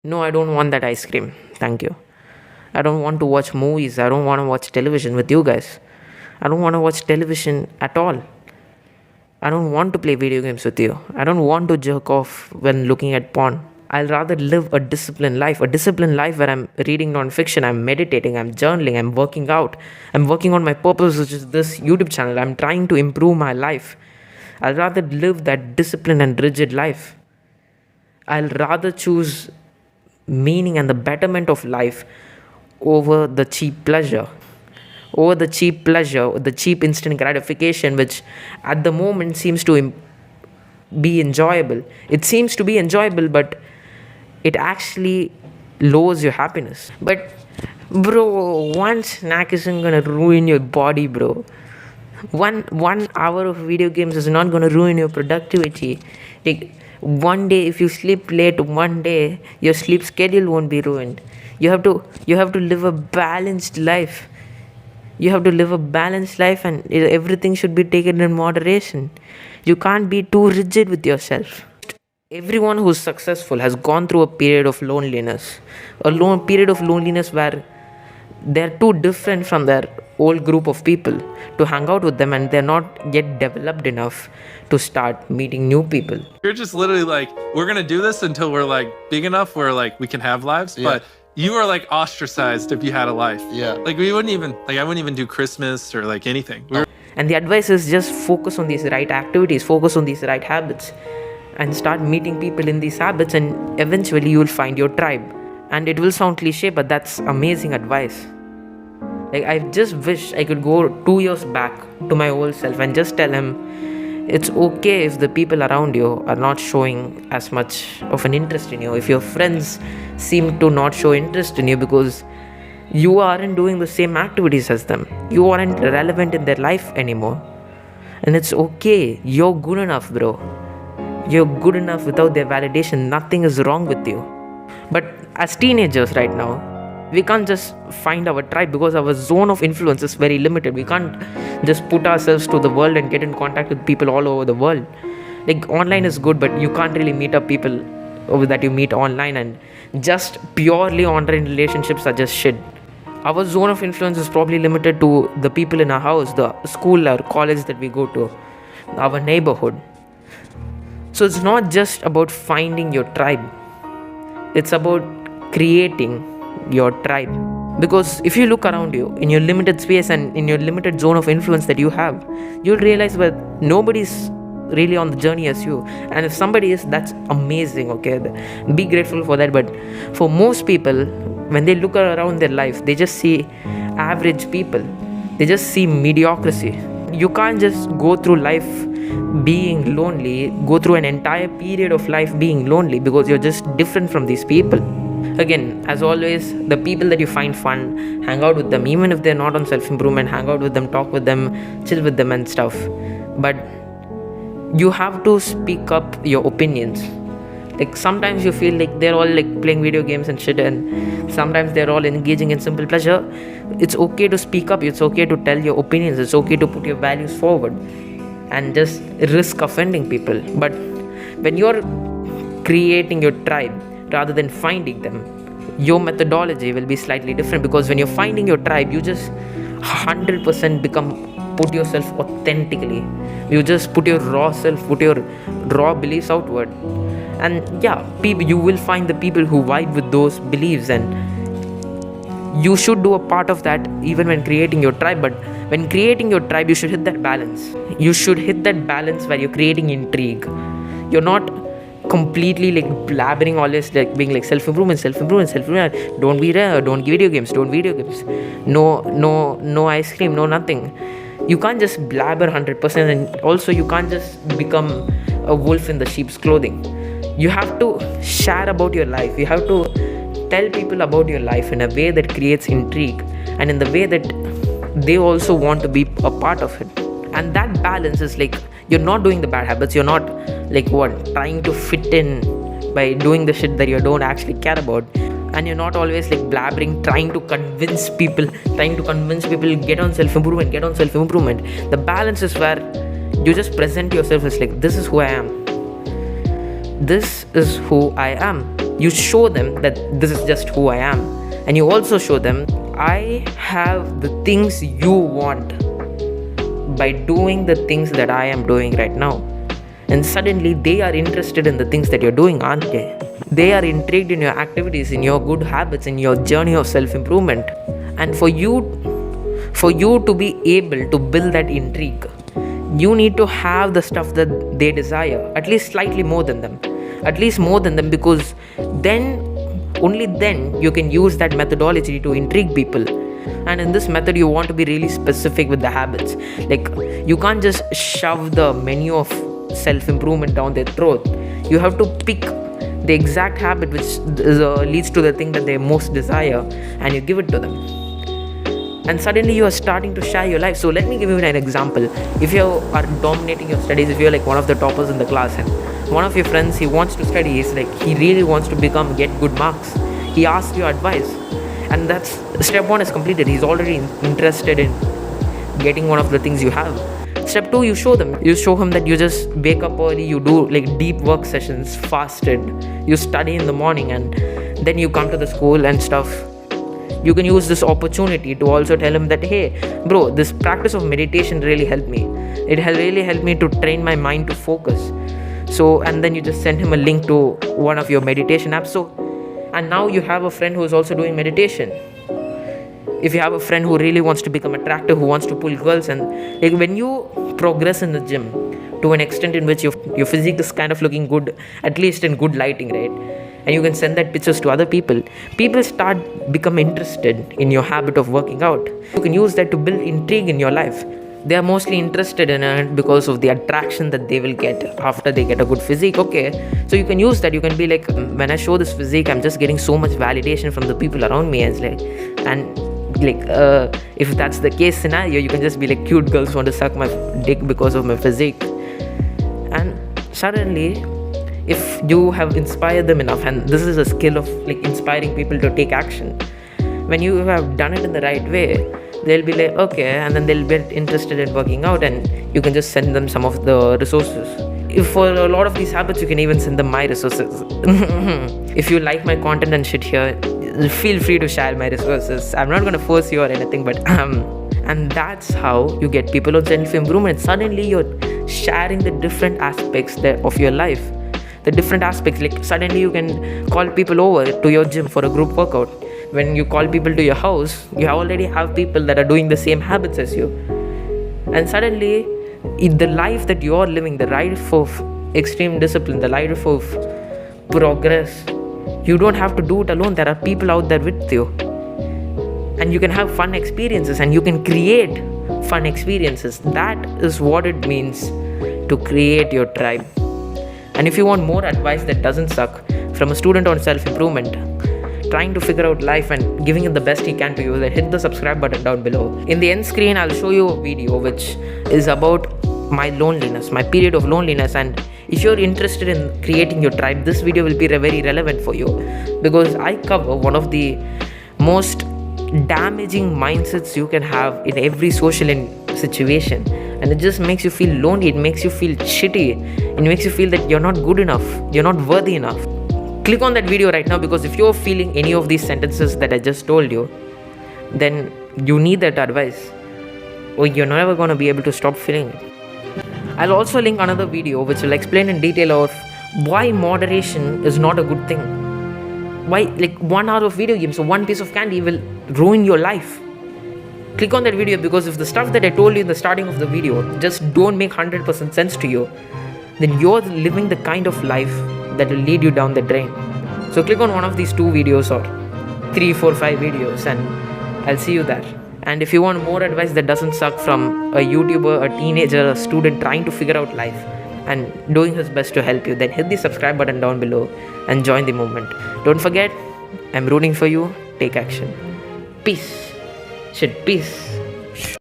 No, I don't want that ice cream. Thank you. I don't want to watch movies. I don't want to watch television with you guys. I don't want to watch television at all. I don't want to play video games with you. I don't want to jerk off when looking at porn. I'll rather live a disciplined life where I'm reading non-fiction, I'm meditating, I'm journaling, I'm working out, I'm working on my purpose, which is this YouTube channel. I'm trying to improve my life. I'll rather live that disciplined and rigid life. I'll rather choose meaning and the betterment of life over the cheap pleasure. Over the cheap pleasure, the cheap instant gratification, which at the moment seems to be enjoyable. It seems to be enjoyable, but it actually lowers your happiness. But, bro, one snack isn't gonna ruin your body, bro. One hour of video games is not gonna ruin your productivity. Like, one day if you sleep late, one day your sleep schedule won't be ruined. You have to live a balanced life. You have to live a balanced life, and everything should be taken in moderation. You can't be too rigid with yourself. Everyone who's successful has gone through a period of loneliness. Period of loneliness where they're too different from their old group of people to hang out with them, and they're not yet developed enough to start meeting new people. You're just literally like, we're gonna do this until we're like big enough where like we can have lives, but you are like ostracized if you had a life. Like I wouldn't even do Christmas or like anything. And the advice is just focus on these right activities, focus on these right habits, and start meeting people in these habits, and eventually you will find your tribe. And it will sound cliche, but that's amazing advice. Like, I just wish I could go 2 years back to my old self and just tell him it's okay if the people around you are not showing as much of an interest in you. If your friends seem to not show interest in you because you aren't doing the same activities as them, you aren't relevant in their life anymore. And it's okay. You're good enough, bro. You're good enough without their validation. Nothing is wrong with you. But as teenagers right now, we can't just find our tribe because our zone of influence is very limited. We can't just put ourselves to the world and get in contact with people all over the world. Like, online is good, but you can't really meet up people that you meet online, and just purely online relationships are just shit. Our zone of influence is probably limited to the people in our house, the school or college that we go to, our neighborhood. So it's not just about finding your tribe, it's about creating your tribe. Because if you look around you in your limited space and in your limited zone of influence that you have, you'll realize that nobody's really on the journey as you. And if somebody is, that's amazing, okay? Be grateful for that. But for most people, when they look around their life, they just see average people, they just see mediocrity. You can't just go through life being lonely, go through an entire period of life being lonely, because you're just different from these people. Again, as always, the people that you find fun, hang out with them. Even if they're not on self-improvement, hang out with them, talk with them, chill with them and stuff. But you have to speak up your opinions. Like, sometimes you feel like they're all like playing video games and shit, and sometimes they're all engaging in simple pleasure. It's okay to speak up. It's okay to tell your opinions. It's okay to put your values forward and just risk offending people. But when you're creating your tribe rather than finding them, your methodology will be slightly different. Because when you're finding your tribe, you just 100% put yourself authentically. You just put your raw self, put your raw beliefs outward. And yeah, you will find the people who vibe with those beliefs, and you should do a part of that even when creating your tribe. But when creating your tribe, you should hit that balance. You should hit that balance where you're creating intrigue. You're not completely like blabbering always, like being like self-improvement. Don't be there, don't video games. No ice cream, no nothing. You can't just blabber 100%, and also you can't just become a wolf in the sheep's clothing. You have to share about your life. You have to tell people about your life in a way that creates intrigue, and in the way that they also want to be a part of it. And that balance is like, you're not doing the bad habits. You're not like trying to fit in by doing the shit that you don't actually care about. And you're not always like blabbering, trying to convince people get on self-improvement. The balance is where you just present yourself as like, this is who I am. this is who I am. You show them that this is just who I am. And you also show them, I have the things you want by doing the things that I am doing right now. And suddenly they are interested in the things that you're doing, aren't they? They are intrigued in your activities, in your good habits, in your journey of self-improvement. And for you to be able to build that intrigue, you need to have the stuff that they desire, at least slightly more than them. Because only then you can use that methodology to intrigue people. And in this method, you want to be really specific with the habits. Like, you can't just shove the menu of self-improvement down their throat. You have to pick the exact habit which leads to the thing that they most desire, and you give it to them. And suddenly you are starting to share your life. So let me give you an example. If you are dominating your studies, if you're like one of the toppers in the class, and one of your friends, he wants to study, he really wants to get good marks, he asks your advice, and that's step 1 is completed. He's already interested in getting one of the things you have. Step 2, you show him that you just wake up early, you do like deep work sessions, fasted, you study in the morning, and then you come to the school and stuff. You can use this opportunity to also tell him that, hey bro, this practice of meditation really helped me. It really helped me to train my mind to focus. So, and then you just send him a link to one of your meditation apps. And now you have a friend who is also doing meditation. If you have a friend who really wants to become attractive, who wants to pull girls, and like when you progress in the gym to an extent in which your physique is kind of looking good, at least in good lighting, right? And you can send that pictures to other people start become interested in your habit of working out. You can use that to build intrigue in your life. They are mostly interested in it because of the attraction that they will get after they get a good physique. Okay, so you can use that. You can be like, when I show this physique, I'm just getting so much validation from the people around me. If that's the case scenario, you can just be like, cute girls want to suck my dick because of my physique. And suddenly, if you have inspired them enough, and this is a skill of like inspiring people to take action, when you have done it in the right way, they'll be like, okay, and then they'll get interested in working out, and you can just send them some of the resources. If for a lot of these habits, you can even send them my resources. If you like my content and shit here, feel free to share my resources. I'm not going to force you or anything, but and that's how you get people on self-improvement. Suddenly you're sharing the different aspects of your life. The different aspects, like suddenly you can call people over to your gym for a group workout. When you call people to your house, you already have people that are doing the same habits as you. And suddenly, the life that you're living, the life of extreme discipline, the life of progress, you don't have to do it alone. There are people out there with you. And you can have fun experiences, and you can create fun experiences. That is what it means to create your tribe. And if you want more advice that doesn't suck from a student on self-improvement, trying to figure out life and giving it the best he can to you, then hit the subscribe button down below. In the end screen, I'll show you a video which is about my loneliness, my period of loneliness. And if you're interested in creating your tribe, this video will be very relevant for you, because I cover one of the most damaging mindsets you can have in every social situation. And it just makes you feel lonely, it makes you feel shitty, it makes you feel that you're not good enough, you're not worthy enough. Click on that video right now, because if you're feeling any of these sentences that I just told you, then you need that advice, or you're never going to be able to stop feeling it. I'll also link another video which will explain in detail of why moderation is not a good thing. Why, like 1 hour of video games or one piece of candy will ruin your life. Click on that video, because if the stuff that I told you in the starting of the video just don't make 100% sense to you, then you're living the kind of life that will lead you down the drain. So click on one of these 2 videos or 3, 4, 5 videos, and I'll see you there. And if you want more advice that doesn't suck from a YouTuber, a teenager, a student trying to figure out life and doing his best to help you, then hit the subscribe button down below and join the movement. Don't forget, I'm rooting for you. Take action. Peace. Peace.